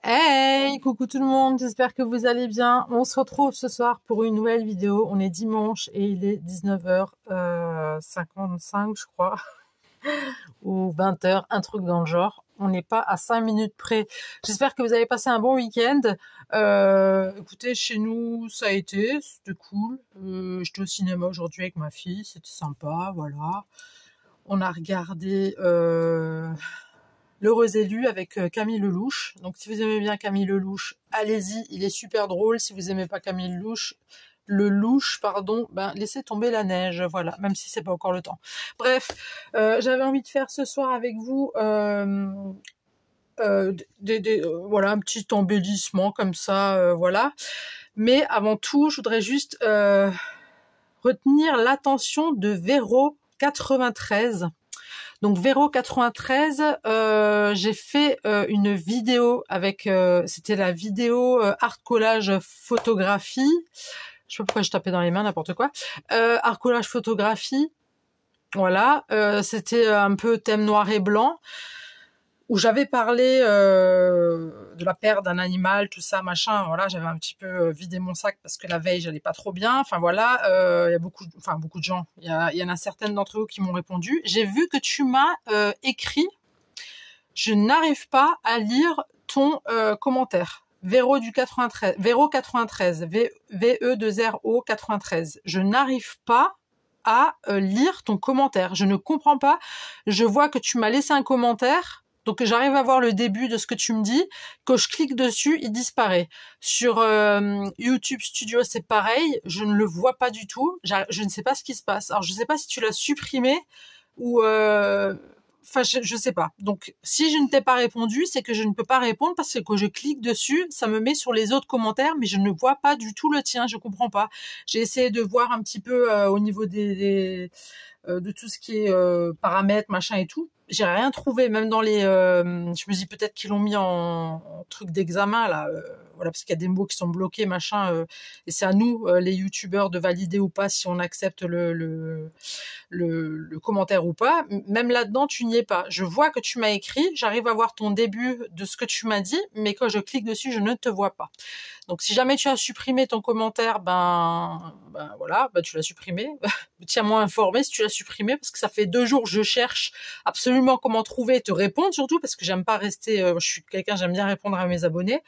Hey, coucou tout le monde, j'espère que vous allez bien. On se retrouve ce soir pour une nouvelle vidéo. On est dimanche et il est 19h55, je crois, ou 20h, un truc dans le genre. On n'est pas à 5 minutes près. J'espère que vous avez passé un bon week-end. Écoutez, chez nous, ça a été, c'était cool. J'étais au cinéma aujourd'hui avec ma fille, c'était sympa, voilà. On a regardé L'heureux élu avec Camille Lelouch. Donc si vous aimez bien Camille Lelouch, allez-y, il est super drôle. Si vous aimez pas Camille Lelouch, pardon, ben laissez tomber la neige, voilà, même si c'est pas encore le temps. Bref, j'avais envie de faire ce soir avec vous voilà, un petit embellissement comme ça, voilà. Mais avant tout, je voudrais juste retenir l'attention de Véro 93. Donc Véro 93, j'ai fait une vidéo avec, c'était la vidéo art collage photographie. Je sais pas pourquoi je tapais dans les mains, n'importe quoi. Art collage photographie, voilà. C'était un peu thème noir et blanc, où j'avais parlé de la perte d'un animal, tout ça, machin. Voilà, j'avais un petit peu vidé mon sac parce que la veille, j'allais pas trop bien. Enfin voilà, il y a beaucoup de gens. Il y en a certaines d'entre eux qui m'ont répondu. J'ai vu que tu m'as écrit. Je n'arrive pas à lire ton commentaire. Véro du 93, Véro 93, VE2RO 93. Je n'arrive pas à lire ton commentaire. Je ne comprends pas. Je vois que tu m'as laissé un commentaire. Donc j'arrive à voir le début de ce que tu me dis. Quand je clique dessus, il disparaît. Sur YouTube Studio, c'est pareil. Je ne le vois pas du tout. Je ne sais pas ce qui se passe. Alors je ne sais pas si tu l'as supprimé ou enfin je sais pas. Donc si je ne t'ai pas répondu, c'est que je ne peux pas répondre parce que quand je clique dessus, ça me met sur les autres commentaires, mais je ne vois pas du tout le tien. Je comprends pas. J'ai essayé de voir un petit peu au niveau de tout ce qui est paramètres, machin et tout. J'ai rien trouvé, même dans les. Je me dis peut-être qu'ils l'ont mis en truc d'examen là, voilà, parce qu'il y a des mots qui sont bloqués, machin. Et c'est à nous, les youtubeurs, de valider ou pas si on accepte le commentaire ou pas. Même là-dedans, tu n'y es pas. Je vois que tu m'as écrit, j'arrive à voir ton début de ce que tu m'as dit, mais quand je clique dessus, je ne te vois pas. Donc si jamais tu as supprimé ton commentaire, ben voilà, ben tu l'as supprimé. Tiens-moi informé si tu l'as supprimé, parce que ça fait 2 jours que je cherche absolument comment trouver et te répondre, surtout parce que j'aime pas rester, je suis quelqu'un, j'aime bien répondre à mes abonnés.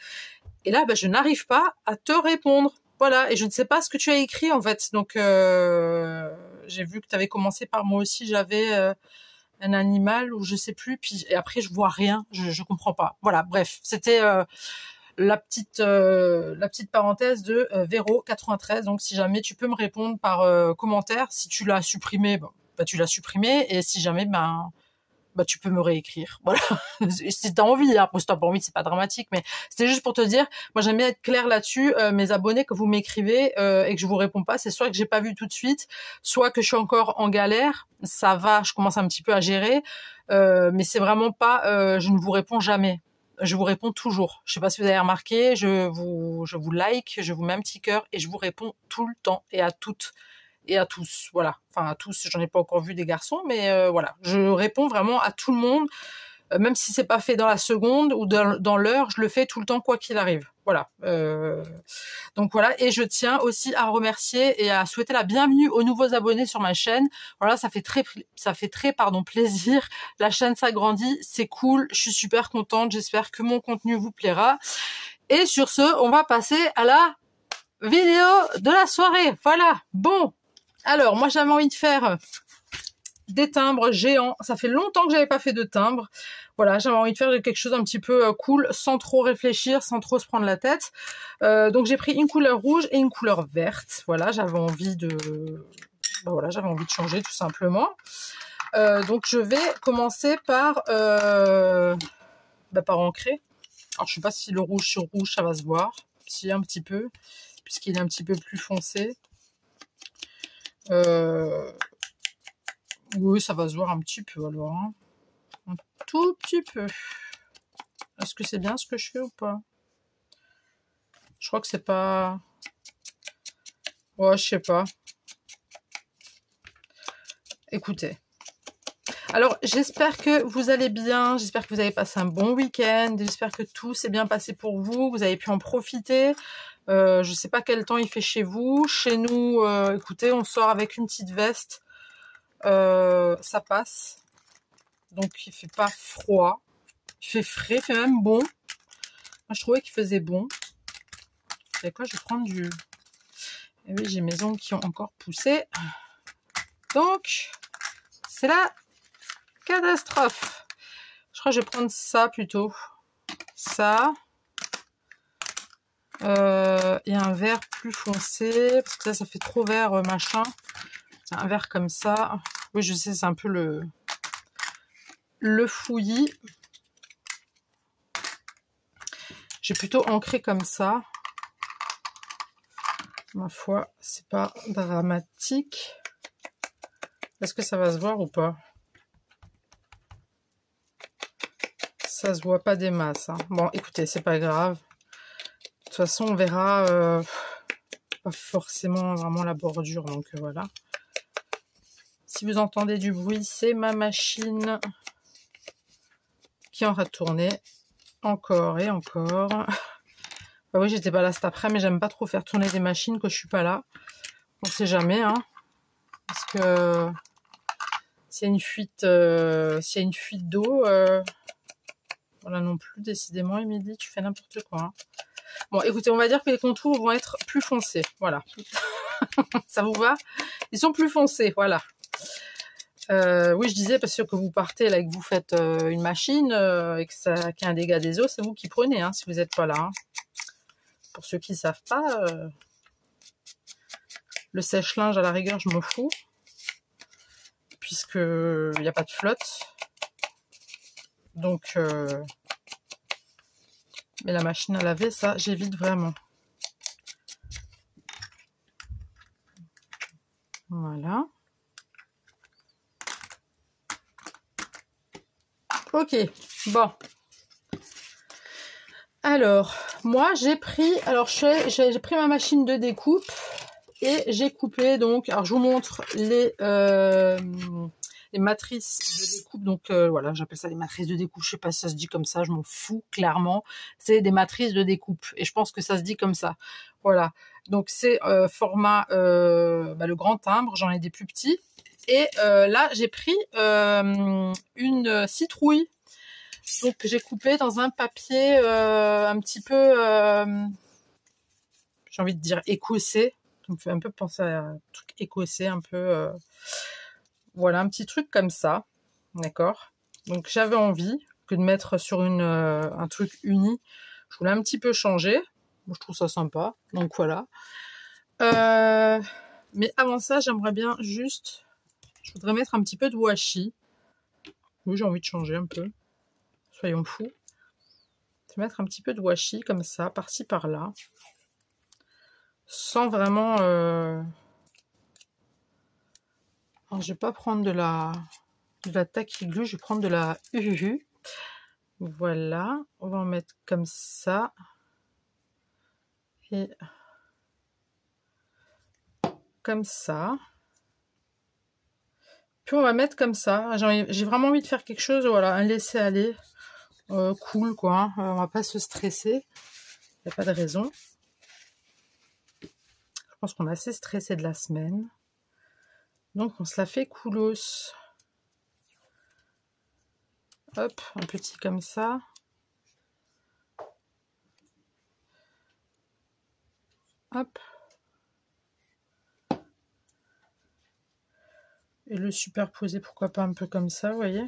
Et là, ben, je n'arrive pas à te répondre. Voilà, et je ne sais pas ce que tu as écrit en fait. Donc j'ai vu que tu avais commencé par moi aussi, j'avais un animal ou je sais plus, puis et après je vois rien, je comprends pas. Voilà, bref, c'était la petite parenthèse de Véro 93. Donc si jamais tu peux me répondre par commentaire, si tu l'as supprimé, bah tu l'as supprimé, et si jamais bah tu peux me réécrire. Voilà. Si t'as envie, hein. Après si t'as pas envie, c'est pas dramatique, mais c'était juste pour te dire, moi j'aime bien être clair là-dessus. Mes abonnés, que vous m'écrivez et que je vous réponds pas, c'est soit que j'ai pas vu tout de suite, soit que je suis encore en galère. Ça va, je commence un petit peu à gérer, mais c'est vraiment pas, je ne vous réponds jamais. Je vous réponds toujours. Je sais pas si vous avez remarqué, je vous like, je vous mets un petit cœur et je vous réponds tout le temps et à toutes et à tous. Voilà. Enfin, à tous, j'en ai pas encore vu des garçons, mais voilà. Je réponds vraiment à tout le monde, même si c'est pas fait dans la seconde ou dans l'heure, je le fais tout le temps, quoi qu'il arrive. Voilà. Donc voilà. Et je tiens aussi à remercier et à souhaiter la bienvenue aux nouveaux abonnés sur ma chaîne. Voilà, ça fait très plaisir. La chaîne s'agrandit, c'est cool. Je suis super contente. J'espère que mon contenu vous plaira. Et sur ce, on va passer à la vidéo de la soirée. Voilà. Bon. Alors, moi, j'avais envie de faire des timbres géants. Ça fait longtemps que j'avais pas fait de timbres. Voilà, j'avais envie de faire quelque chose un petit peu cool, sans trop réfléchir, sans trop se prendre la tête. Donc j'ai pris une couleur rouge et une couleur verte. Voilà, j'avais envie de changer tout simplement. Donc je vais commencer par ancrer. Alors je sais pas si le rouge sur rouge ça va se voir, si un petit peu, puisqu'il est un petit peu plus foncé. Oui, ça va se voir un petit peu alors. Hein. Un tout petit peu. Est-ce que c'est bien ce que je fais ou pas? Je crois que c'est pas... Ouais, je sais pas. Écoutez. Alors, j'espère que vous allez bien, j'espère que vous avez passé un bon week-end, j'espère que tout s'est bien passé pour vous, vous avez pu en profiter. Je sais pas quel temps il fait chez vous. Chez nous, écoutez, on sort avec une petite veste, ça passe. Donc, il fait pas froid, il fait frais, il fait même bon. Moi, je trouvais qu'il faisait bon. Vous savez quoi, je vais prendre du... Et oui, j'ai mes ongles qui ont encore poussé. Donc, c'est la catastrophe. Je crois que je vais prendre ça plutôt. Ça. Et un vert plus foncé. Parce que ça fait trop vert, machin. C'est un vert comme ça. Oui, je sais, c'est un peu le fouillis. J'ai plutôt ancré comme ça. Ma foi, c'est pas dramatique. Est-ce que ça va se voir ou pas? Ça se voit pas des masses. Hein. Bon, écoutez, c'est pas grave. De toute façon, on verra pas forcément vraiment la bordure. Donc voilà. Si vous entendez du bruit, c'est ma machine qui en aura tourné encore et encore. Bah oui, j'étais pas là cet après, mais j'aime pas trop faire tourner des machines quand je suis pas là. On sait jamais, hein. Parce que s'il y a une fuite d'eau, voilà non plus, décidément, Émilie, tu fais n'importe quoi. Hein. Bon, écoutez, on va dire que les contours vont être plus foncés. Voilà. Ça vous va? Ils sont plus foncés, voilà. Oui, je disais, parce que vous partez là et que vous faites une machine et qu'il y a un dégât des eaux, c'est vous qui prenez, hein, si vous n'êtes pas là. Hein. Pour ceux qui ne savent pas, le sèche-linge, à la rigueur, je m'en fous. Puisqu'il n'y a pas de flotte. Donc, mais la machine à laver, ça, j'évite vraiment. Voilà. Ok, bon. Alors, moi, j'ai pris ma machine de découpe et j'ai coupé, donc, alors je vous montre les matrices de découpe, donc voilà, j'appelle ça des matrices de découpe, je sais pas si ça se dit comme ça, je m'en fous, clairement, c'est des matrices de découpe, et je pense que ça se dit comme ça, voilà, donc c'est format, le grand timbre, j'en ai des plus petits, et là, j'ai pris une citrouille, donc j'ai coupé dans un papier un petit peu, j'ai envie de dire écossais, ça me fait un peu penser à un truc écossais, un peu... voilà, un petit truc comme ça, d'accord. Donc j'avais envie que de mettre sur un truc uni. Je voulais un petit peu changer. Moi, je trouve ça sympa, donc voilà. Mais avant ça, j'aimerais bien juste... Je voudrais mettre un petit peu de washi. Oui, j'ai envie de changer un peu. Soyons fous. Je vais mettre un petit peu de washi comme ça, par-ci, par-là. Sans vraiment... Alors, je vais pas prendre de la tacky glue, je vais prendre de la UHU. Voilà, on va en mettre comme ça. Et comme ça. Puis on va mettre comme ça. J'ai vraiment envie de faire quelque chose, voilà, un laisser-aller cool, quoi. On va pas se stresser. Il n'y a pas de raison. Je pense qu'on est assez stressé de la semaine. Donc on se la fait coolos. Hop, un petit comme ça. Hop. Et le superposer, pourquoi pas un peu comme ça, vous voyez.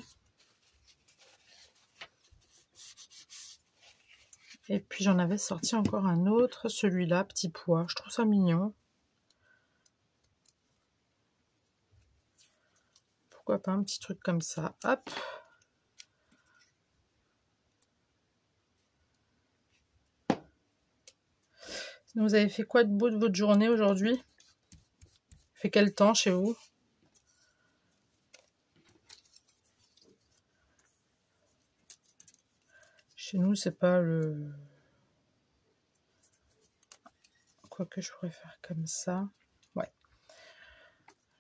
Et puis j'en avais sorti encore un autre, celui-là, petit pois. Je trouve ça mignon. Pourquoi pas un petit truc comme ça. Hop. Vous avez fait quoi de beau de votre journée aujourd'hui? Il fait quel temps chez vous? Chez nous, c'est pas le... Quoique je pourrais faire comme ça. Ouais.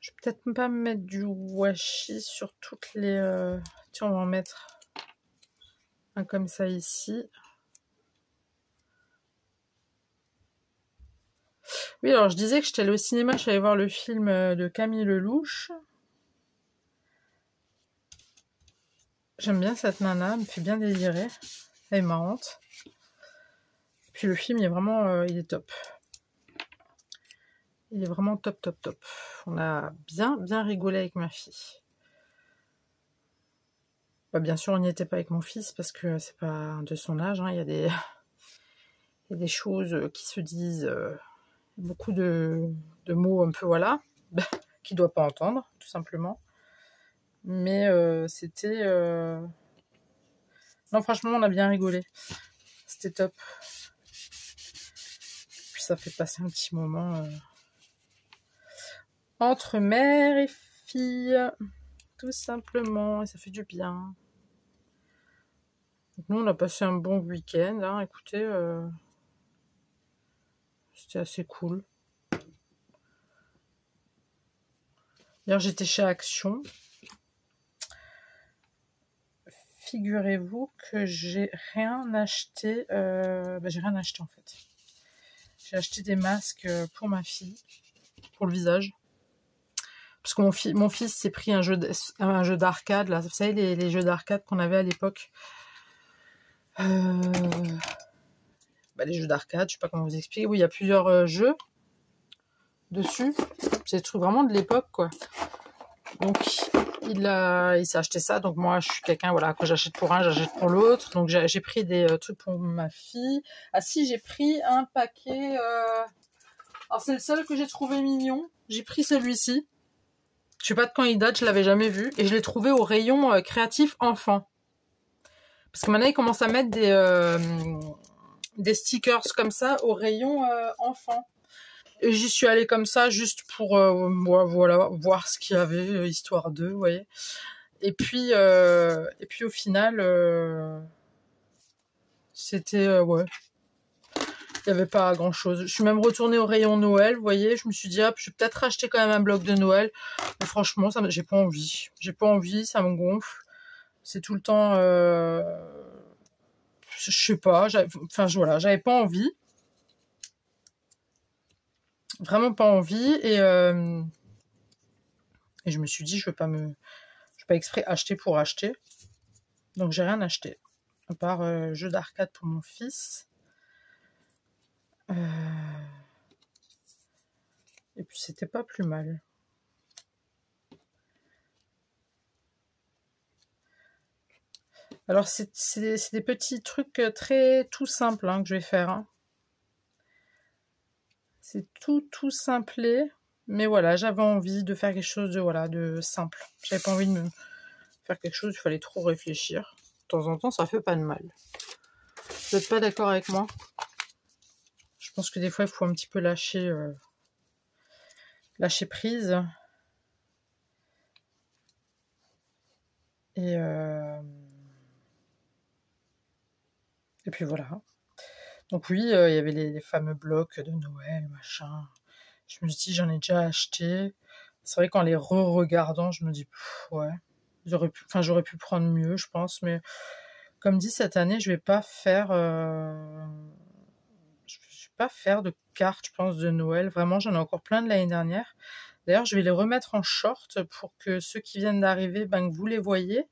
Je vais peut-être pas me mettre du washi sur toutes les... Tiens, on va en mettre un comme ça ici. Oui, alors je disais que j'étais allée au cinéma, je suis allée voir le film de Camille Lelouch. J'aime bien cette nana, elle me fait bien délirer. Elle est marrante. Puis le film, il est vraiment il est top. Il est vraiment top, top, top. On a bien, bien rigolé avec ma fille. Bah, bien sûr, on n'y était pas avec mon fils parce que c'est pas de son âge. Hein. Il y a des choses qui se disent, beaucoup de mots un peu, voilà, qu'il doit pas entendre, tout simplement. Mais c'était... Non, franchement, on a bien rigolé. C'était top. Puis ça fait passer un petit moment entre mère et fille, tout simplement, et ça fait du bien. Donc nous, on a passé un bon week-end, hein. Écoutez, c'était assez cool. D'ailleurs, j'étais chez Action. Figurez-vous que j'ai rien acheté. J'ai rien acheté en fait. J'ai acheté des masques pour ma fille, pour le visage. Parce que mon fils s'est pris un jeu d'arcade, là. Vous savez, les jeux d'arcade qu'on avait à l'époque. Les jeux d'arcade, je sais pas comment vous expliquer. Oui, il y a plusieurs jeux dessus. C'est des trucs vraiment de l'époque, quoi. Donc, il s'est acheté ça. Donc, moi, je suis quelqu'un, voilà, quand j'achète pour un, j'achète pour l'autre. Donc, j'ai pris des trucs pour ma fille. Ah si, j'ai pris un paquet... Alors, c'est le seul que j'ai trouvé mignon. J'ai pris celui-ci. Je sais pas de quand il date, je l'avais jamais vu. Et je l'ai trouvé au rayon créatif enfant. Parce que maintenant, ils commencent à mettre des stickers comme ça au rayon enfant. Et j'y suis allée comme ça, juste pour voilà, voir ce qu'il y avait, histoire d'eux, vous voyez. Et puis au final, c'était... ouais. Il n'y avait pas grand-chose. Je suis même retournée au rayon Noël, vous voyez. Je me suis dit, je vais peut-être racheter quand même un bloc de Noël. Mais franchement, j'ai pas envie. J'ai pas envie, ça me gonfle. C'est tout le temps... je sais pas. Voilà, j'avais pas envie. Vraiment pas envie. Et je me suis dit, je vais pas exprès acheter pour acheter. Donc j'ai rien acheté. À part jeu d'arcade pour mon fils. Et puis c'était pas plus mal. Alors c'est des petits trucs très tout simples que je vais faire. Hein. C'est tout simplé. Mais voilà, j'avais envie de faire quelque chose de simple. J'avais pas envie de me faire quelque chose, il fallait trop réfléchir. De temps en temps, ça fait pas de mal. Vous n'êtes pas d'accord avec moi? Je pense que des fois, il faut un petit peu lâcher prise. Et puis voilà. Donc oui, il y avait les fameux blocs de Noël, machin. Je me suis dit, j'en ai déjà acheté. C'est vrai qu'en les re-regardant, je me dis, ouais, j'aurais pu prendre mieux, je pense. Mais comme dit, cette année, je vais pas faire de cartes, je pense, de Noël. Vraiment, j'en ai encore plein de l'année dernière. D'ailleurs, je vais les remettre en short pour que ceux qui viennent d'arriver, que vous les voyez.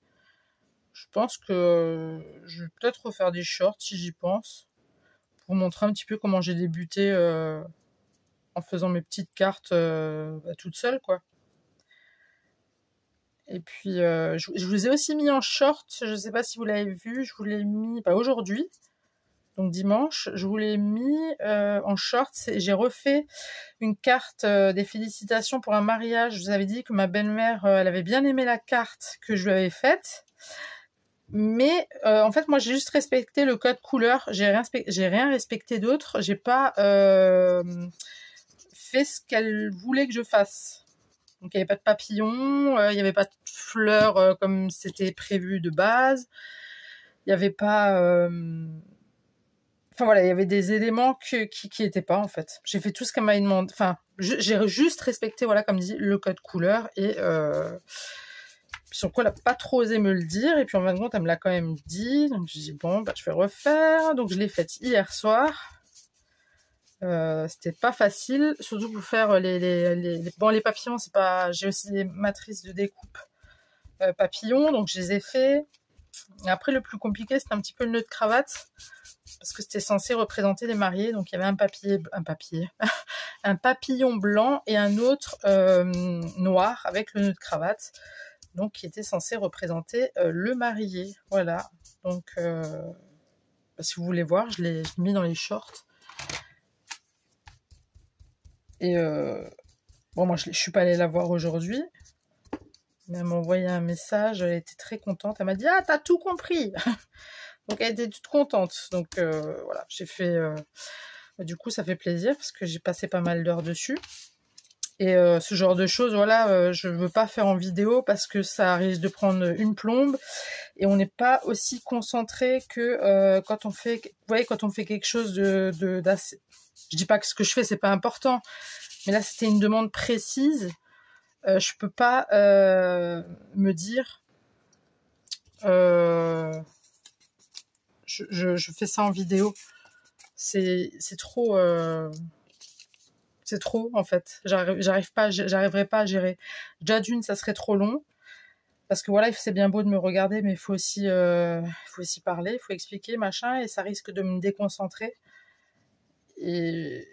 Je pense que je vais peut-être refaire des shorts si j'y pense. Pour montrer un petit peu comment j'ai débuté en faisant mes petites cartes toute seule, quoi. Et puis, je vous ai aussi mis en short. Je ne sais pas si vous l'avez vu. Je vous l'ai mis aujourd'hui. Donc dimanche, je vous l'ai mis en short. J'ai refait une carte des félicitations pour un mariage. Je vous avais dit que ma belle-mère, elle avait bien aimé la carte que je lui avais faite. Mais en fait, moi, j'ai juste respecté le code couleur. J'ai rien respecté d'autre. J'ai pas fait ce qu'elle voulait que je fasse. Donc, il n'y avait pas de papillons, il n'y avait pas de fleurs comme c'était prévu de base. Il n'y avait pas... Enfin voilà, il y avait des éléments qui étaient pas en fait. J'ai fait tout ce qu'elle m'avait demandé. Enfin, j'ai juste respecté, voilà, comme dit, le code couleur et sur quoi elle n'a pas trop osé me le dire. Et puis en fin de compte, elle me l'a quand même dit. Donc j'ai dit bon, bah je vais refaire. Donc je l'ai faite hier soir. C'était pas facile, surtout pour faire les papillons. C'est pas. J'ai aussi des matrices de découpe papillons, donc je les ai fait. Et après, le plus compliqué, c'était un petit peu le nœud de cravate. Parce que c'était censé représenter les mariés, donc il y avait un papillon blanc et un autre noir avec le nœud de cravate, donc qui était censé représenter le marié. Voilà, donc si vous voulez voir, je l'ai mis dans les shorts. Et bon, moi je suis pas allée la voir aujourd'hui, mais elle m'a envoyé un message, elle était très contente, elle m'a dit « Ah, t'as tout compris !» Donc elle était toute contente. Donc voilà, j'ai fait... du coup, ça fait plaisir parce que j'ai passé pas mal d'heures dessus. Et ce genre de choses, voilà, je veux pas faire en vidéo parce que ça risque de prendre une plombe. Et on n'est pas aussi concentré que quand on fait... Vous voyez, quand on fait quelque chose d'assez... Je dis pas que ce que je fais, c'est pas important. Mais là, c'était une demande précise. Je peux pas me dire... Je fais ça en vidéo. C'est trop... c'est trop, en fait. J'arriverai pas à gérer. Déjà d'une, ça serait trop long. Parce que voilà, c'est bien beau de me regarder, mais il faut aussi parler, il faut expliquer, machin, et ça risque de me déconcentrer. Et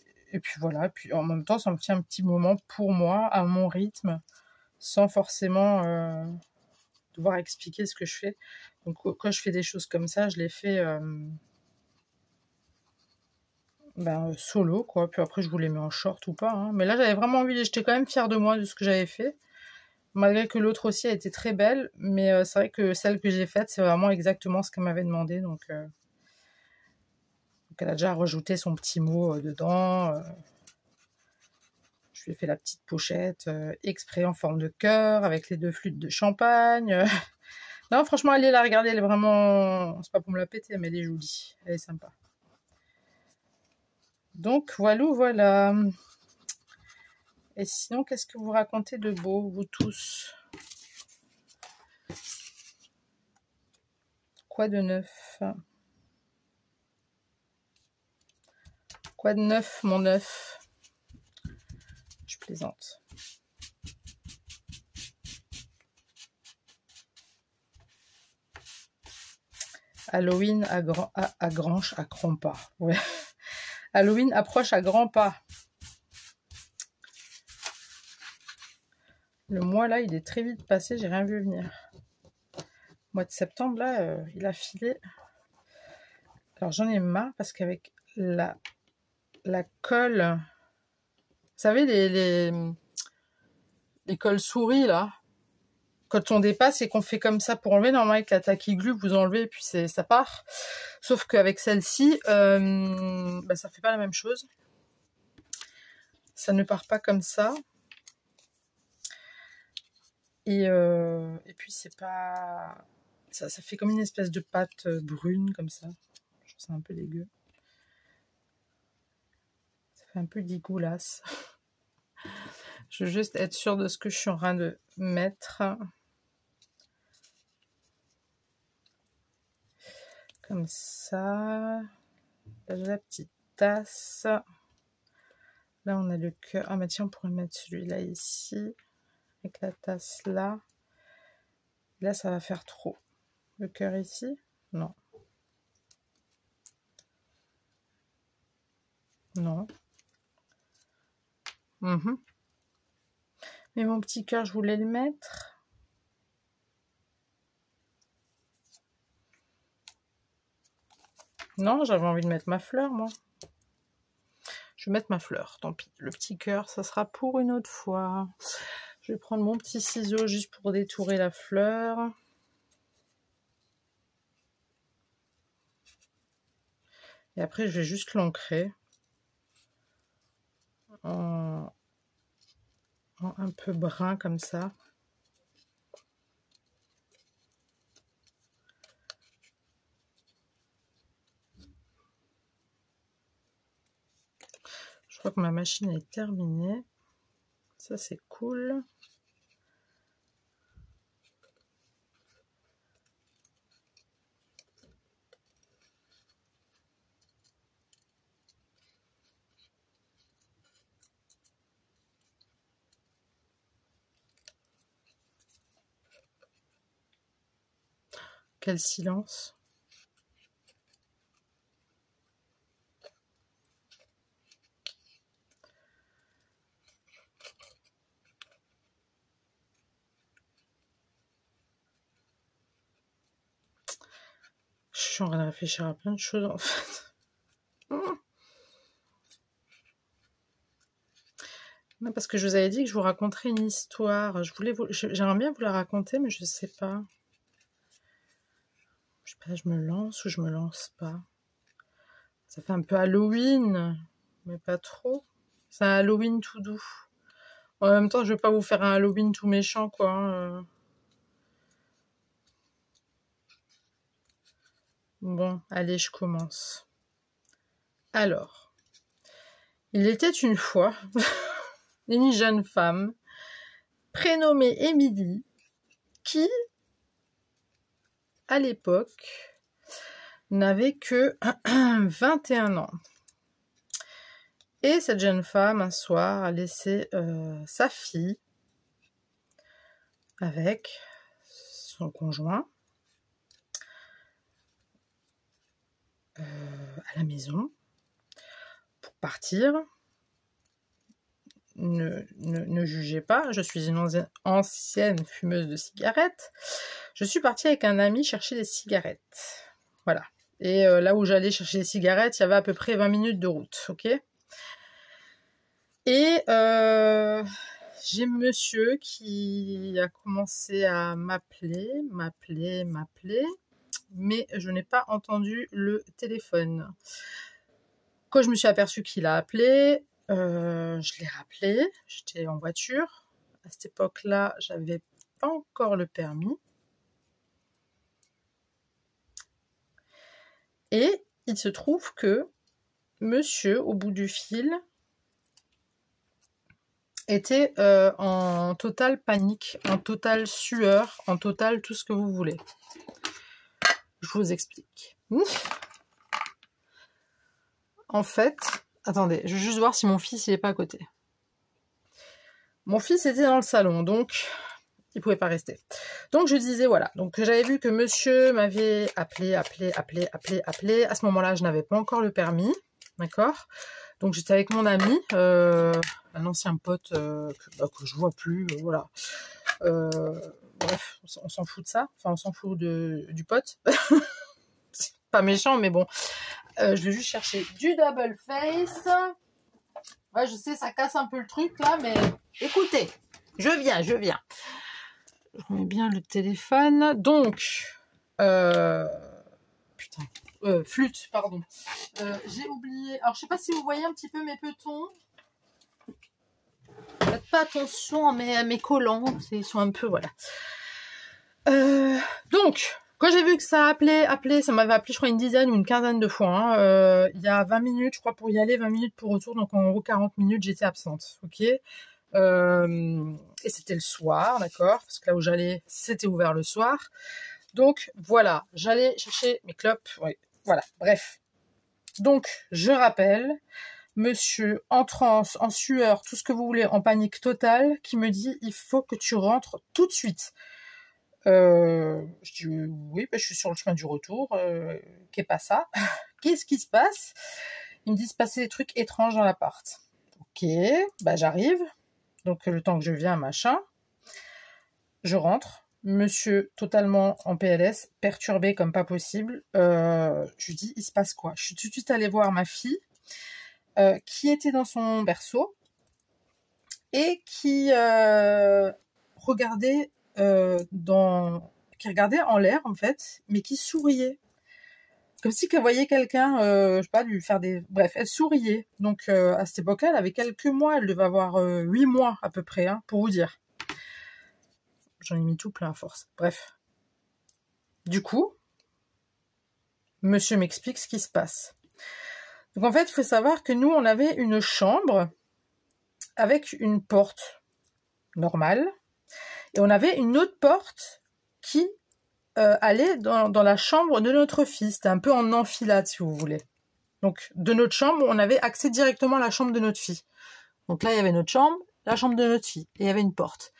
puis voilà, et puis en même temps, ça me fait un petit moment pour moi, à mon rythme, sans forcément devoir expliquer ce que je fais. Donc quand je fais des choses comme ça, je les fais solo, quoi. Puis après, je vous les mets en short ou pas. Hein. Mais là, j'avais vraiment envie, j'étais quand même fière de moi, de ce que j'avais fait. Malgré que l'autre aussi a été très belle. Mais c'est vrai que celle que j'ai faite, c'est vraiment exactement ce qu'elle m'avait demandé. Donc elle a déjà rajouté son petit mot dedans. Je lui ai fait la petite pochette exprès en forme de cœur, avec les 2 flûtes de champagne. Non, franchement, allez la regarder, elle est vraiment... C'est pas pour me la péter, mais elle est jolie. Elle est sympa. Donc, voilà. Et sinon, qu'est-ce que vous racontez de beau, vous tous? Quoi de neuf? Quoi de neuf, mon neuf? Je plaisante. Halloween à grands pas. Ouais. Halloween approche à grands pas. Le mois là, il est très vite passé, j'ai rien vu venir. Le mois de septembre là, il a filé. Alors j'en ai marre parce qu'avec la colle, vous savez les colles souris là, quand on dépasse et qu'on fait comme ça pour enlever, normalement avec la taquiglu, vous enlevez et puis ça part. Sauf qu'avec celle-ci, ça fait pas la même chose. Ça ne part pas comme ça. Et puis c'est pas... Ça fait comme une espèce de pâte brune comme ça. Je trouve ça un peu dégueu. Ça fait un peu dégueulasse. Je veux juste être sûre de ce que je suis en train de mettre. Comme ça. Là, j'ai la petite tasse. Là, on a le cœur. Ah, bah tiens, on pourrait mettre celui-là ici. Avec la tasse là. Là, ça va faire trop. Le cœur ici? Non. Non. Mais mon petit cœur, je voulais le mettre. Non, j'avais envie de mettre ma fleur, moi. Je vais mettre ma fleur, tant pis. Le petit cœur, ça sera pour une autre fois. Je vais prendre mon petit ciseau juste pour détourer la fleur. Et après, je vais juste l'ancrer. En un peu brun comme ça. crois que ma machine est terminée. Ça, c'est cool. Quel silence. Je suis en train de réfléchir à plein de choses en fait. Non, parce que je vous avais dit que je vous raconterais une histoire. J'aimerais bien vous la raconter, mais je sais pas. Je sais pas, je me lance ou je me lance pas. Ça fait un peu Halloween, mais pas trop. C'est un Halloween tout doux. En même temps, je vais pas vous faire un Halloween tout méchant, quoi. Hein. Bon, allez, je commence. Alors, il était une fois une jeune femme prénommée Émilie qui, à l'époque, n'avait que 21 ans. Et cette jeune femme, un soir, a laissé sa fille avec son conjoint à la maison pour partir. Ne jugez pas, je suis une ancienne fumeuse de cigarettes. Je suis partie avec un ami chercher des cigarettes. Voilà. Et là où j'allais chercher des cigarettes, il y avait à peu près 20 minutes de route, ok ? Et j'ai monsieur qui a commencé à m'appeler, mais je n'ai pas entendu le téléphone. Quand je me suis aperçue qu'il a appelé, je l'ai rappelé, j'étais en voiture. À cette époque-là, j'avais pas encore le permis. Et il se trouve que monsieur, au bout du fil, était en totale panique, en totale sueur, en total tout ce que vous voulez. Je vous explique. En fait, attendez, je vais juste voir si mon fils il est pas à côté. Mon fils était dans le salon, donc il pouvait pas rester. Donc je disais voilà, donc j'avais vu que monsieur m'avait appelé. À ce moment-là, je n'avais pas encore le permis, d'accord ? Donc j'étais avec mon ami, un ancien pote que je vois plus, voilà. Bref, on s'en fout de ça, enfin on s'en fout du pote. C'est pas méchant, mais bon. Je vais juste chercher du double face. Ouais, je sais, ça casse un peu le truc là, mais écoutez, je viens. Je remets bien le téléphone. Donc, putain, flûte, pardon. J'ai oublié. Alors, je sais pas si vous voyez un petit peu mes petons. Faites pas attention à mes collants, ils sont un peu, voilà. Donc, quand j'ai vu que ça appelait, ça m'avait appelé, je crois, une dizaine ou une quinzaine de fois. Hein. Il y a 20 minutes, je crois, pour y aller, 20 minutes pour retour. Donc, en gros, 40 minutes, j'étais absente. Ok. Et c'était le soir, d'accord, parce que là où j'allais, c'était ouvert le soir. Donc, voilà, j'allais chercher mes clopes. Ouais, voilà, bref. Donc, je rappelle, monsieur en transe, en sueur, tout ce que vous voulez, en panique totale, qui me dit, il faut que tu rentres tout de suite. Je dis oui, je suis sur le chemin du retour. Qu'est pas ça? Qu'est-ce qui se passe? Ils me disent passer des trucs étranges dans l'appart. Ok, j'arrive. Donc le temps que je viens, machin. Je rentre. Monsieur totalement en PLS, perturbé comme pas possible. Je lui dis, il se passe quoi? Je suis tout de suite allée voir ma fille qui était dans son berceau et qui regardait qui regardait en l'air en fait, mais qui souriait. Comme si qu'elle voyait quelqu'un, je sais pas, lui faire des... Bref, elle souriait. Donc à cette époque-là, elle avait quelques mois, elle devait avoir 8 mois à peu près, hein, pour vous dire. J'en ai mis tout plein à force. Bref. Du coup, monsieur m'explique ce qui se passe. Donc en fait, il faut savoir que nous, on avait une chambre avec une porte normale et on avait une autre porte qui allait dans la chambre de notre fille. C'était un peu en enfilade, si vous voulez. Donc de notre chambre, on avait accès directement à la chambre de notre fille. Donc là, il y avait notre chambre, la chambre de notre fille, et il y avait une porte.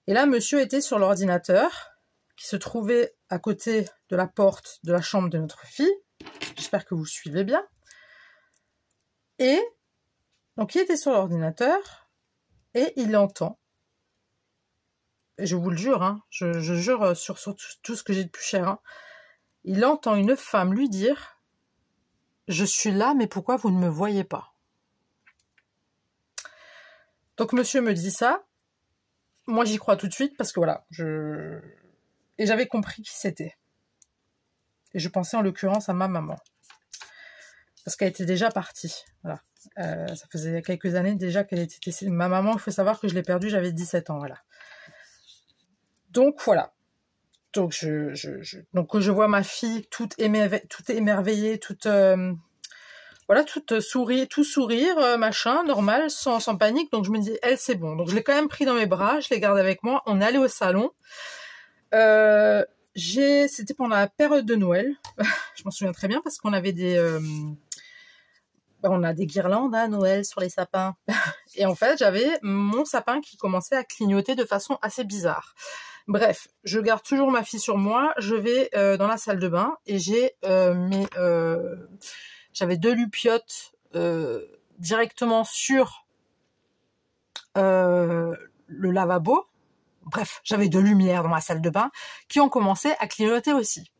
Et là, monsieur était sur l'ordinateur, qui se trouvait à côté de la porte de la chambre de notre fille. J'espère que vous suivez bien. Et donc, il était sur l'ordinateur, et il entend, et je vous le jure, hein, je jure sur tout ce que j'ai de plus cher, hein, il entend une femme lui dire « Je suis là, mais pourquoi vous ne me voyez pas ?» Donc monsieur me dit ça, moi j'y crois tout de suite parce que voilà, et j'avais compris qui c'était. Et je pensais en l'occurrence à ma maman. Parce qu'elle était déjà partie. Voilà. Ça faisait quelques années déjà qu'elle était décédée. Ma maman, il faut savoir que je l'ai perdue, j'avais 17 ans, voilà. Donc voilà. Donc donc je vois ma fille toute émerveillée, toute voilà, tout sourire, machin, normal, sans panique. Donc je me dis, elle, c'est bon. Donc je l'ai quand même pris dans mes bras, je l'ai gardé avec moi. On est allé au salon. C'était pendant la période de Noël. Je m'en souviens très bien parce qu'on avait on a des guirlandes à Noël sur les sapins. Et en fait, j'avais mon sapin qui commençait à clignoter de façon assez bizarre. Bref, je garde toujours ma fille sur moi. Je vais dans la salle de bain et j'ai j'avais 2 lupiotes directement sur le lavabo. Bref, j'avais 2 lumières dans ma salle de bain qui ont commencé à clignoter aussi.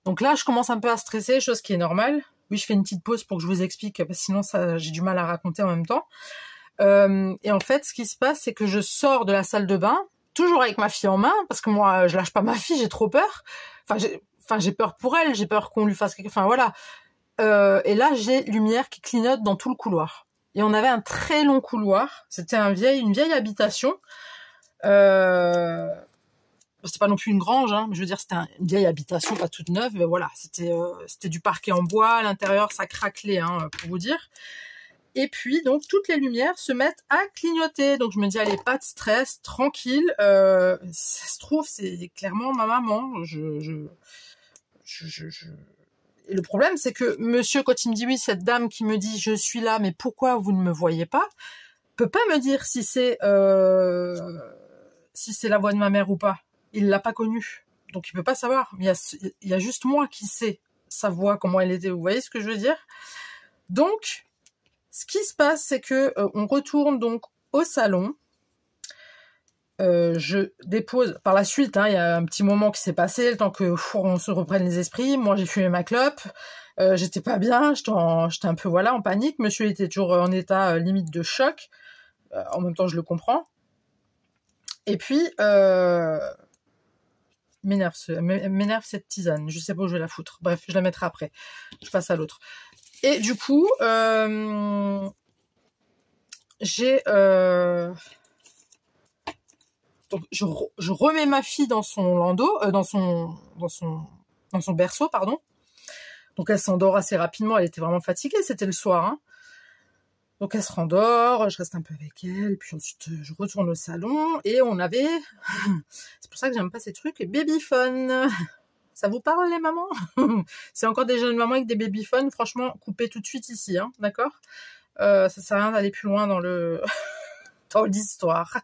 Donc là, je commence un peu à stresser, chose qui est normale. Oui, je fais une petite pause pour que je vous explique, parce que sinon j'ai du mal à raconter en même temps. Et en fait, ce qui se passe, c'est que je sors de la salle de bain, toujours avec ma fille en main, parce que moi, je lâche pas ma fille, j'ai trop peur. Enfin, j'ai peur pour elle, j'ai peur qu'on lui fasse quelque... Enfin, voilà. Et là, j'ai lumière qui clignote dans tout le couloir. Et on avait un très long couloir. C'était une vieille habitation. C'était pas non plus une grange, hein, mais je veux dire, c'était une vieille habitation, pas toute neuve, mais voilà, c'était du parquet en bois, à l'intérieur, ça craquelait, hein, pour vous dire. Et puis, donc, toutes les lumières se mettent à clignoter. Donc, je me dis, allez, pas de stress, tranquille. Ça se trouve, c'est clairement ma maman. Et le problème, c'est que monsieur, quand il me dit oui, cette dame qui me dit, je suis là, mais pourquoi vous ne me voyez pas, peut pas me dire si c'est la voix de ma mère ou pas. Il l'a pas connue, donc il peut pas savoir. Il y a juste moi qui sais sa voix, comment elle était. Vous voyez ce que je veux dire? Donc, ce qui se passe, c'est que on retourne donc au salon. Je dépose par la suite. Hein, il y a un petit moment qui s'est passé, le temps que on se reprenne les esprits. Moi, j'ai fumé ma clope. J'étais pas bien. J'étais un peu voilà en panique. Monsieur était toujours en état limite de choc. En même temps, je le comprends. Et puis m'énerve cette tisane. Je sais pas où je vais la foutre. Bref, je la mettrai après. Je passe à l'autre. Et du coup, donc je remets ma fille dans son landau, dans son berceau, pardon. Donc elle s'endort assez rapidement. Elle était vraiment fatiguée. C'était le soir. Hein. Donc elle se rendort, je reste un peu avec elle, puis ensuite je retourne au salon, et on avait, c'est pour ça que j'aime pas ces trucs, les babyphones. Ça vous parle les mamans? C'est encore des jeunes mamans avec des babyphones, franchement, coupez tout de suite ici, hein, d'accord? Ça sert à rien d'aller plus loin dans dans l'histoire.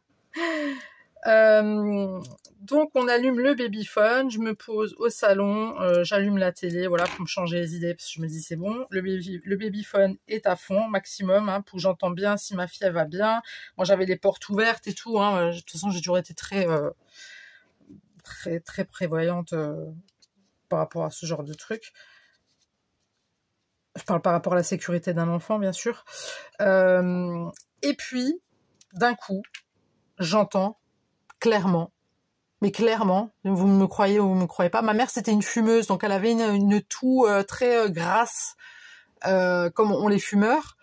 Donc on allume le babyphone, je me pose au salon, j'allume la télé, voilà, pour me changer les idées, parce que je me dis c'est bon, le babyphone est à fond, maximum, hein, pour que j'entende bien si ma fille elle va bien. Moi j'avais les portes ouvertes et tout, hein, de toute façon j'ai toujours été très prévoyante par rapport à ce genre de truc. Je parle par rapport à la sécurité d'un enfant, bien sûr. Et puis, d'un coup, j'entends clairement, mais clairement, vous me croyez ou vous me croyez pas, ma mère c'était une fumeuse, donc elle avait une toux très grasse, comme ont les fumeurs.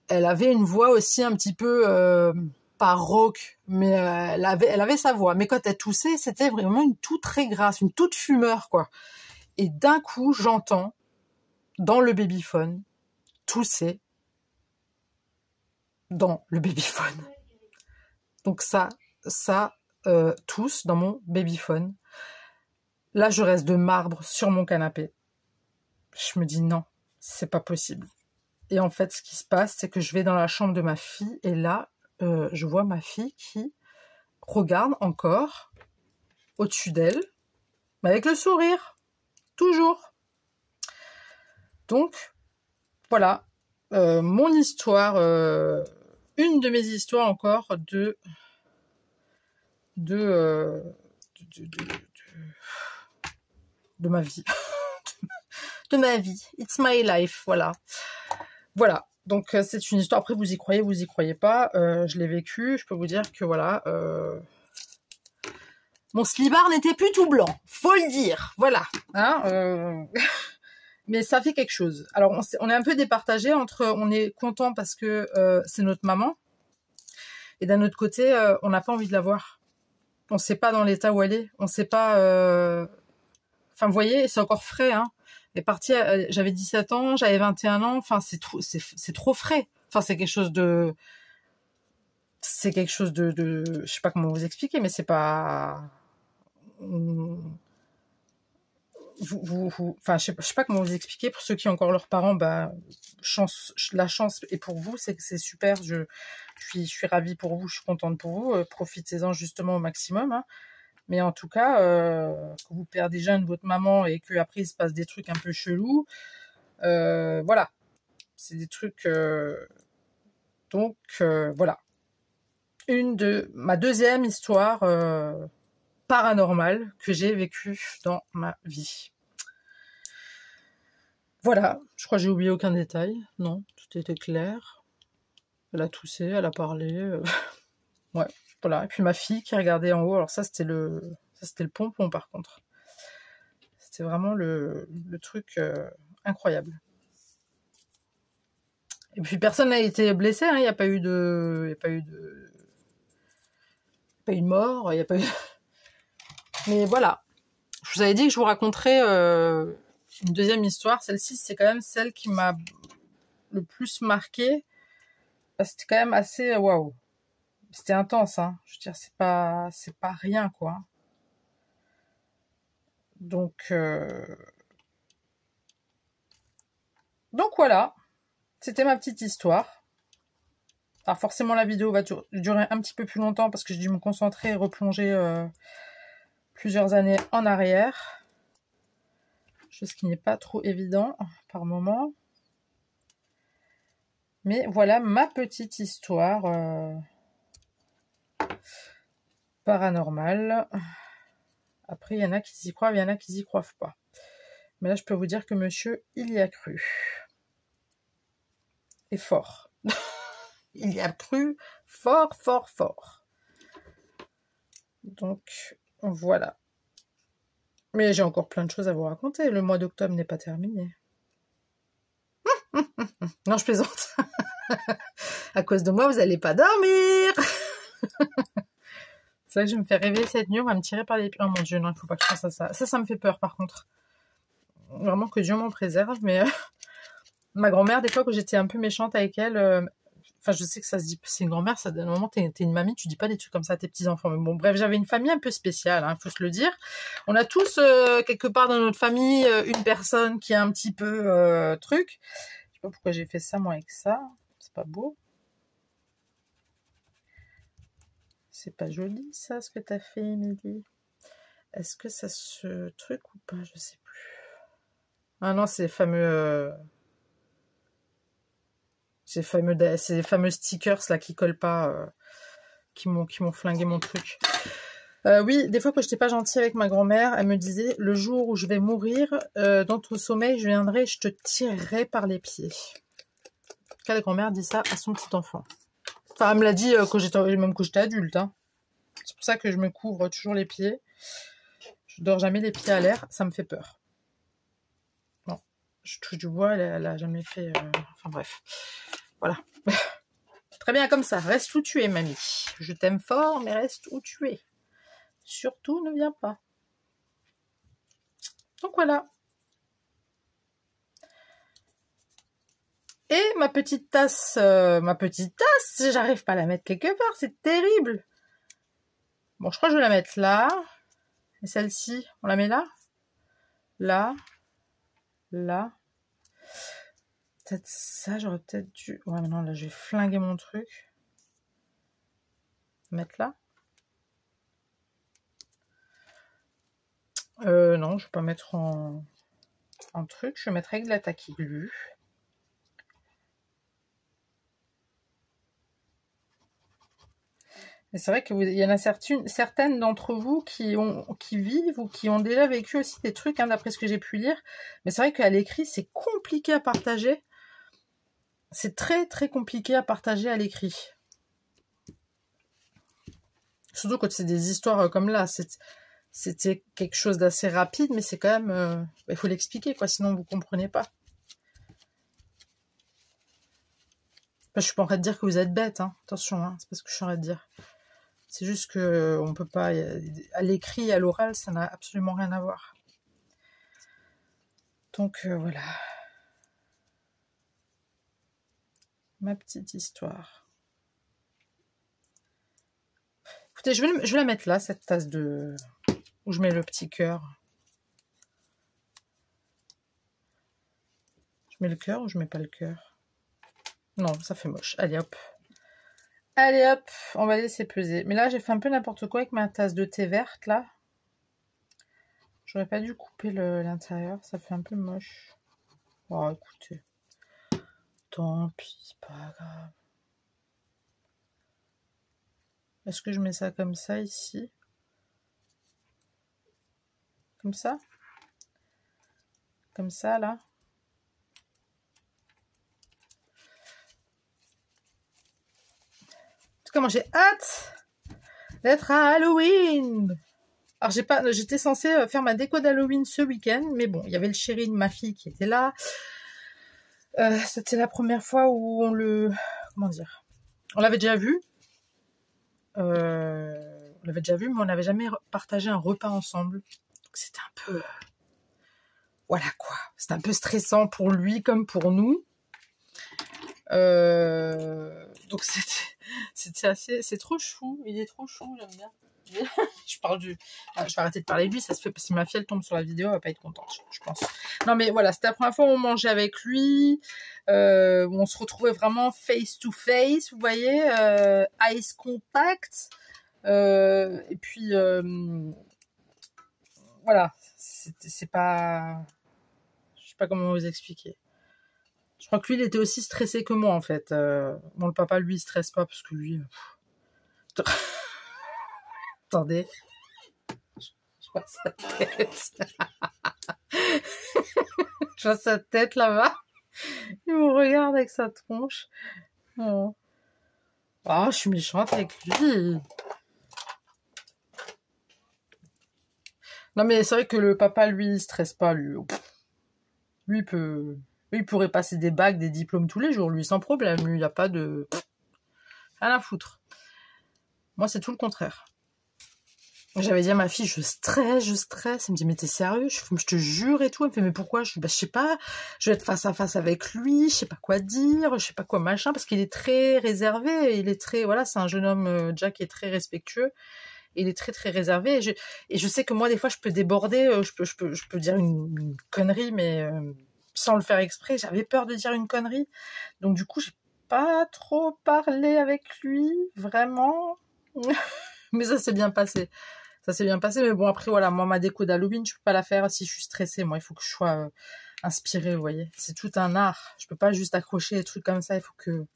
Elle avait une voix aussi un petit peu pas rauque, mais elle avait sa voix. Mais quand elle toussait, c'était vraiment une toux très grasse, une toux de fumeur, quoi. Et d'un coup, j'entends dans le babyphone toussé dans le babyphone. Donc ça tousse dans mon babyphone. Là, je reste de marbre sur mon canapé. Je me dis non, c'est pas possible. Et en fait, ce qui se passe, c'est que je vais dans la chambre de ma fille et là, je vois ma fille qui regarde encore au-dessus d'elle, mais avec le sourire, toujours. Donc, voilà, mon histoire, une de mes histoires encore de ma vie. De ma vie. It's my life, voilà. Voilà, donc c'est une histoire. Après, vous y croyez pas. Je l'ai vécu. Je peux vous dire que voilà, mon slibard n'était plus tout blanc, faut le dire. Voilà, hein. Mais ça fait quelque chose. Alors, on est un peu départagé entre, on est content parce que c'est notre maman, et d'un autre côté, on n'a pas envie de la voir. On sait pas dans l'état où elle est. On sait pas. Enfin, vous voyez, c'est encore frais, hein. Elle est partie, j'avais 17 ans, j'avais 21 ans. Enfin, c'est trop frais. Enfin, c'est quelque chose de, je sais pas comment vous expliquer, mais c'est pas. Enfin, je sais pas comment vous expliquer. Pour ceux qui ont encore leurs parents, bah, la chance est pour vous, c'est que c'est super. Je suis ravie pour vous, je suis contente pour vous. Profitez-en justement au maximum, hein. Mais en tout cas, que vous perdez jeune votre maman et qu'après il se passe des trucs un peu chelous, voilà. C'est des trucs. Donc, voilà. Ma deuxième histoire paranormale que j'ai vécue dans ma vie. Voilà. Je crois que j'ai oublié aucun détail. Non, tout était clair. Elle a toussé, elle a parlé. Ouais. Voilà. Et puis ma fille qui regardait en haut. Alors ça, c'était le pompon par contre. C'était vraiment le truc incroyable. Et puis personne n'a été blessé. Hein. Il n'y a pas eu de mort. Il n'y a pas eu. Mais voilà. Je vous avais dit que je vous raconterais une deuxième histoire. Celle-ci, c'est quand même celle qui m'a le plus marquée. C'était quand même assez waouh. C'était intense, hein. Je veux dire, c'est pas rien, quoi. Donc voilà. C'était ma petite histoire. Alors forcément, la vidéo va durer un petit peu plus longtemps parce que j'ai dû me concentrer et replonger plusieurs années en arrière. Chose qui n'est pas trop évident par moment. Mais voilà ma petite histoire paranormale. Après, il y en a qui s'y croient, il y en a qui s'y croient pas. Mais là, je peux vous dire que monsieur, il y a cru. Et fort. Il y a cru fort, fort, fort. Donc, voilà. Mais j'ai encore plein de choses à vous raconter. Le mois d'octobre n'est pas terminé. Non, je plaisante. À cause de moi, vous n'allez pas dormir. C'est vrai que je me fais rêver cette nuit, on va me tirer par les pieds. Oh mon Dieu, non, il ne faut pas que je pense à ça. Ça me fait peur par contre. Vraiment que Dieu m'en préserve, mais ma grand-mère, des fois, quand j'étais un peu méchante avec elle, enfin, je sais que ça se dit, c'est une grand-mère, ça, d'un moment, t'es une mamie, tu dis pas des trucs comme ça à tes petits-enfants. Mais bon, bref, j'avais une famille un peu spéciale, hein, faut se le dire. On a tous, quelque part dans notre famille, une personne qui est un petit peu truc. Je sais pas pourquoi j'ai fait ça, moi, avec ça. C'est pas beau. C'est pas joli, ça, ce que t'as fait, Émilie. Est-ce que ça se truc ou pas? Je sais plus. Ah non, c'est les fameux... ces fameux stickers là qui collent pas, qui m'ont flingué mon truc. Oui, des fois quand j'étais pas gentille avec ma grand-mère, elle me disait le jour où je vais mourir, dans ton sommeil, je viendrai, je te tirerai par les pieds. Quelle grand-mère dit ça à son petit enfant? Enfin, elle me l'a dit même quand j'étais adulte. Hein. C'est pour ça que je me couvre toujours les pieds. Je dors jamais les pieds à l'air, ça me fait peur. Bon, je touche du bois, elle a jamais fait. Enfin bref. Voilà. Très bien comme ça. Reste où tu es, mamie. Je t'aime fort, mais reste où tu es. Surtout, ne viens pas. Donc voilà. Et ma petite tasse, j'arrive pas à la mettre quelque part, c'est terrible. Bon, je crois que je vais la mettre là. Et celle-ci, on la met là. Là. Là. Peut-être ça, j'aurais peut-être dû... Ouais, mais non, là, je vais flinguer mon truc. Mettre là. Non, je vais pas mettre en truc. Je vais mettre avec de la taquiglu. Et c'est vrai qu'il y en a certaines d'entre vous qui vivent ou qui ont déjà vécu aussi des trucs, hein, d'après ce que j'ai pu lire. Mais c'est vrai qu'à l'écrit, c'est compliqué à partager. C'est très très compliqué à partager à l'écrit. Surtout quand c'est des histoires comme là. C'était quelque chose d'assez rapide, mais c'est quand même... il faut l'expliquer, quoi, sinon vous comprenez pas. Enfin, je suis pas en train de dire que vous êtes bête, hein. Attention, hein, c'est pas ce que je suis en train de dire. C'est juste que on peut pas... À l'écrit, à l'oral, ça n'a absolument rien à voir. Donc, voilà. Ma petite histoire. Écoutez, je vais la mettre là, cette tasse de... où je mets le petit cœur. Je mets le cœur ou je mets pas le cœur? Non, ça fait moche. Allez, hop. Allez, hop. On va laisser peser. Mais là, j'ai fait un peu n'importe quoi avec ma tasse de thé verte, là. J'aurais pas dû couper l'intérieur. Ça fait un peu moche. Oh, écoutez. Tant pis, c'est pas grave. Est-ce que je mets ça comme ça, ici? Comme ça? Comme ça, là? Comment j'ai hâte d'être à Halloween. Alors j'étais censée faire ma déco d'Halloween ce week-end, mais bon, il y avait le chéri de ma fille qui était là. C'était la première fois où comment dire, on l'avait déjà vu. On l'avait déjà vu, mais on n'avait jamais partagé un repas ensemble. Donc c'était un peu, voilà quoi. C'était un peu stressant pour lui comme pour nous. Donc c'était assez, c'est trop chou, il est trop chou, j'aime bien. Je vais arrêter de parler de lui, ça se fait parce que ma fille elle tombe sur la vidéo, elle va pas être contente, je pense. Non mais voilà, c'était la première fois où on mangeait avec lui, où on se retrouvait vraiment face to face, vous voyez, eyes contact, et puis voilà, c'est pas, je sais pas comment vous expliquer. Je crois que lui, il était aussi stressé que moi, en fait. Bon, le papa, lui, il stresse pas, parce que lui... Attendez. Je vois sa tête. Je vois sa tête, là-bas. Il me regarde avec sa tronche. Oh, je suis méchante avec lui. Non, mais c'est vrai que le papa, lui, il stresse pas, lui. Lui, il pourrait passer des bacs, des diplômes tous les jours, lui, sans problème. Lui, il n'y a pas de... rien à foutre. Moi, c'est tout le contraire. J'avais dit à ma fille, je stresse. Elle me dit, mais t'es sérieux? Je te jure et tout. Elle me fait, mais pourquoi? Je sais pas, je vais être face à face avec lui, je sais pas quoi dire, je sais pas quoi machin, parce qu'il est très réservé, il est très, voilà, c'est un jeune homme, Jack, qui est très respectueux, il est très très réservé, et je sais que moi, des fois, je peux déborder, je peux dire une connerie, mais sans le faire exprès, j'avais peur de dire une connerie, donc du coup, j'ai pas trop parlé avec lui, vraiment, mais ça s'est bien passé. Ça s'est bien passé, mais bon, après, voilà, moi, ma déco d'Halloween, je peux pas la faire si je suis stressée. Moi, il faut que je sois inspirée, vous voyez. C'est tout un art. Je peux pas juste accrocher des trucs comme ça. Il faut qu'il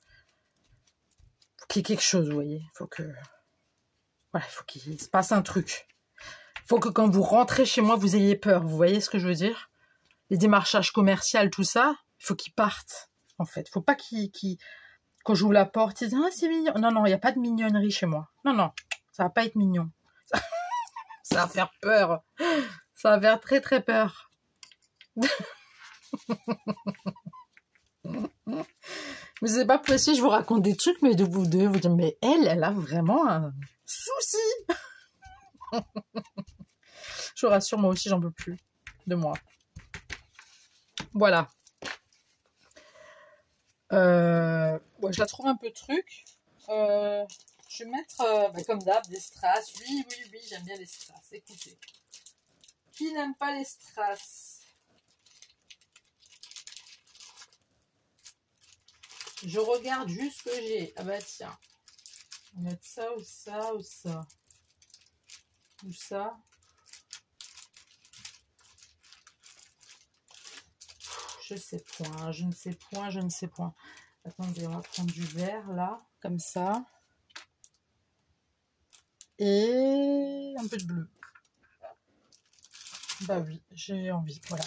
y ait quelque chose, vous voyez. Il faut qu'il se passe un truc. Il faut que quand vous rentrez chez moi, vous ayez peur. Vous voyez ce que je veux dire? Les démarchages commerciaux, tout ça, il faut qu'ils partent, en fait. Il faut pas quand j'ouvre la porte, ils disent, ah, c'est mignon. Non, il n'y a pas de mignonnerie chez moi. Non, ça va pas être mignon. Ça va faire peur. Ça va faire très très peur. Mais c'est pas possible, je vous raconte des trucs, mais de vous deux, vous dites, mais elle a vraiment un souci. Je vous rassure, moi aussi, j'en peux plus de moi. Voilà. Ouais, je la trouve un peu truc. Je vais mettre, comme d'hab, des strass. Oui, oui, oui, j'aime bien les strass. Écoutez, qui n'aime pas les strass? Je regarde juste ce que j'ai. Ah bah tiens, on va mettre ça ou ça ou ça. Ou ça. Je sais point, je ne sais point, je ne sais point. Attendez, on va prendre du vert là, comme ça. Et un peu de bleu. Bah oui, j'ai envie, voilà.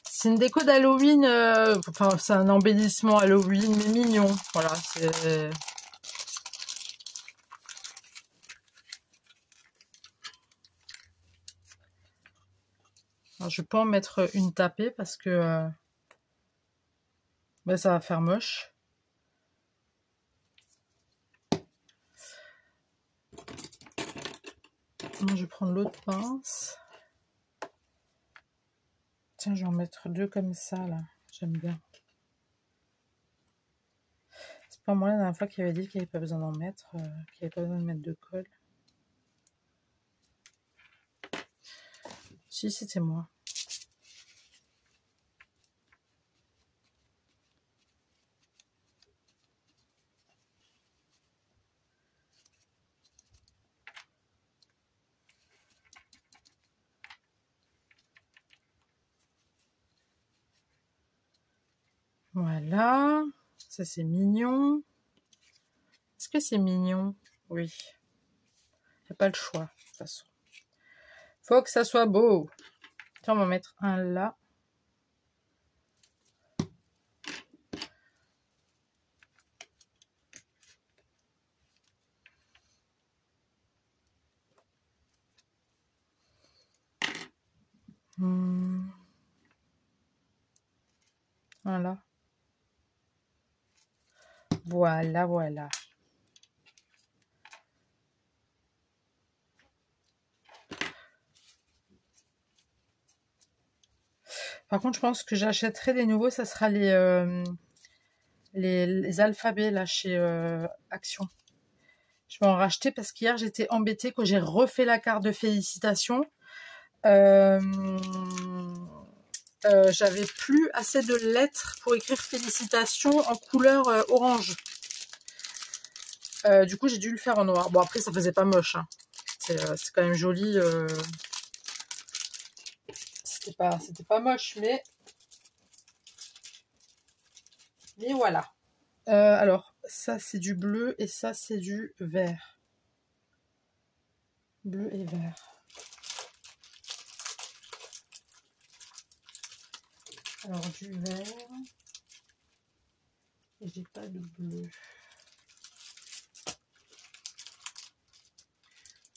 C'est une déco d'Halloween, enfin c'est un embellissement Halloween, mais mignon. Voilà, c'est... Alors, je peux en mettre une tapée parce que ça va faire moche. Je vais prendre l'autre pince. Tiens, je vais en mettre deux comme ça, là. J'aime bien. C'est pas moi la dernière fois qui avait dit qu'il n'y avait pas besoin d'en mettre, qu'il n'y avait pas besoin de mettre de colle. Si, c'était moi. Voilà. Ça, c'est mignon. Est-ce que c'est mignon? Oui. Il n'y a pas le choix, de toute façon. Faut que ça soit beau. Tiens, on va mettre un là. Voilà. Voilà, voilà. Par contre, je pense que j'achèterai des nouveaux. Ça sera les alphabets là chez Action. Je vais en racheter parce qu'hier j'étais embêtée quand j'ai refait la carte de félicitations. J'avais plus assez de lettres pour écrire félicitations en couleur orange. Du coup, j'ai dû le faire en noir. Bon, après, ça faisait pas moche. Hein. C'est quand même joli. C'était pas moche, mais voilà. Alors, ça, c'est du bleu et ça, c'est du vert. Bleu et vert. Alors, du vert. Et j'ai pas de bleu.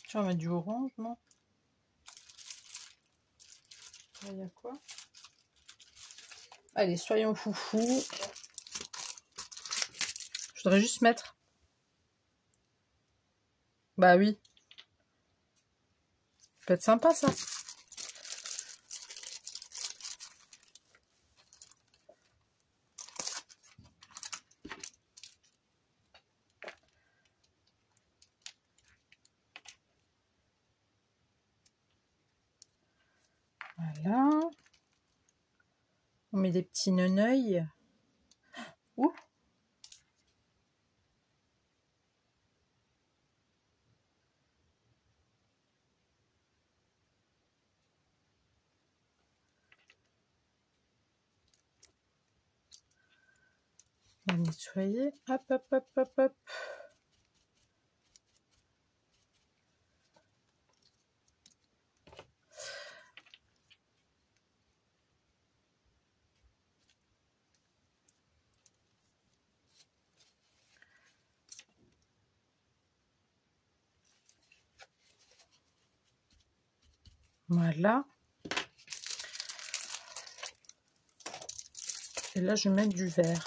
Tu vas mettre du orange, non? Il y a quoi? Allez, soyons foufou. Je voudrais juste mettre. Bah oui. Ça peut être sympa, ça. Voilà. On met des petits neneuils. Ouh. On va nettoyer. Hop, hop, hop, hop, hop. Voilà. Et là, je vais mettre du vert.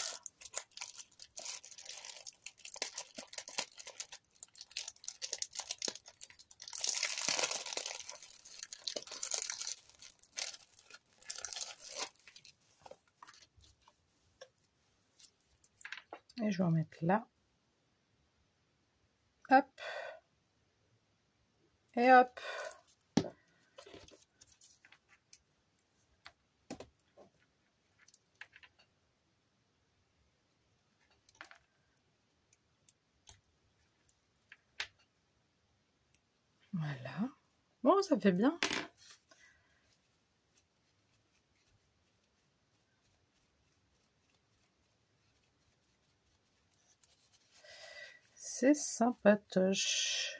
Et je vais en mettre là. Hop. Et hop. Voilà. Bon, ça fait bien. C'est sympatoche.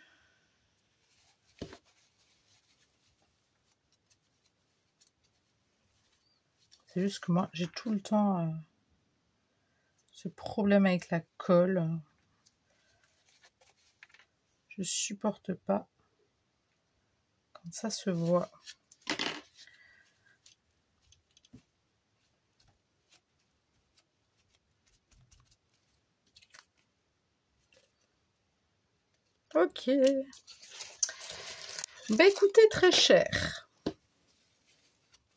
C'est juste que moi, j'ai tout le temps ce problème avec la colle. Je supporte pas quand ça se voit. Ok. Bah écoutez, très cher.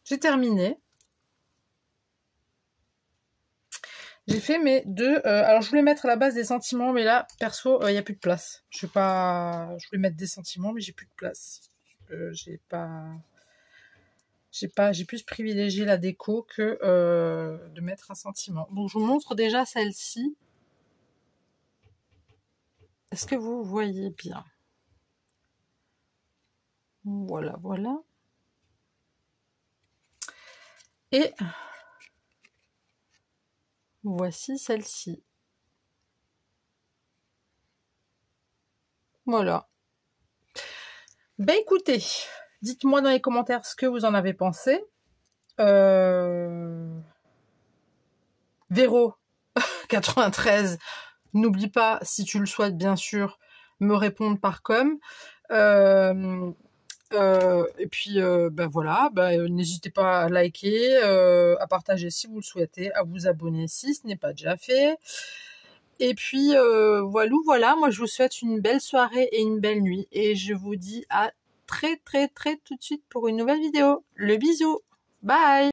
J'ai terminé. J'ai fait mes deux... alors, je voulais mettre à la base des sentiments, mais là, perso, il n'y a plus de place. Je voulais mettre des sentiments, mais j'ai plus de place. J'ai plus privilégié la déco que de mettre un sentiment. Donc, je vous montre déjà celle-ci. Est-ce que vous voyez bien? Voilà, voilà. Et voici celle-ci. Voilà. Ben écoutez, dites-moi dans les commentaires ce que vous en avez pensé. Véro 93, n'oublie pas, si tu le souhaites bien sûr, me répondre par com. Et puis ben voilà, n'hésitez pas à liker, à partager si vous le souhaitez, à vous abonner si ce n'est pas déjà fait. Et puis voilà, moi je vous souhaite une belle soirée et une belle nuit. Et je vous dis à très tout de suite pour une nouvelle vidéo. Le bisou, bye.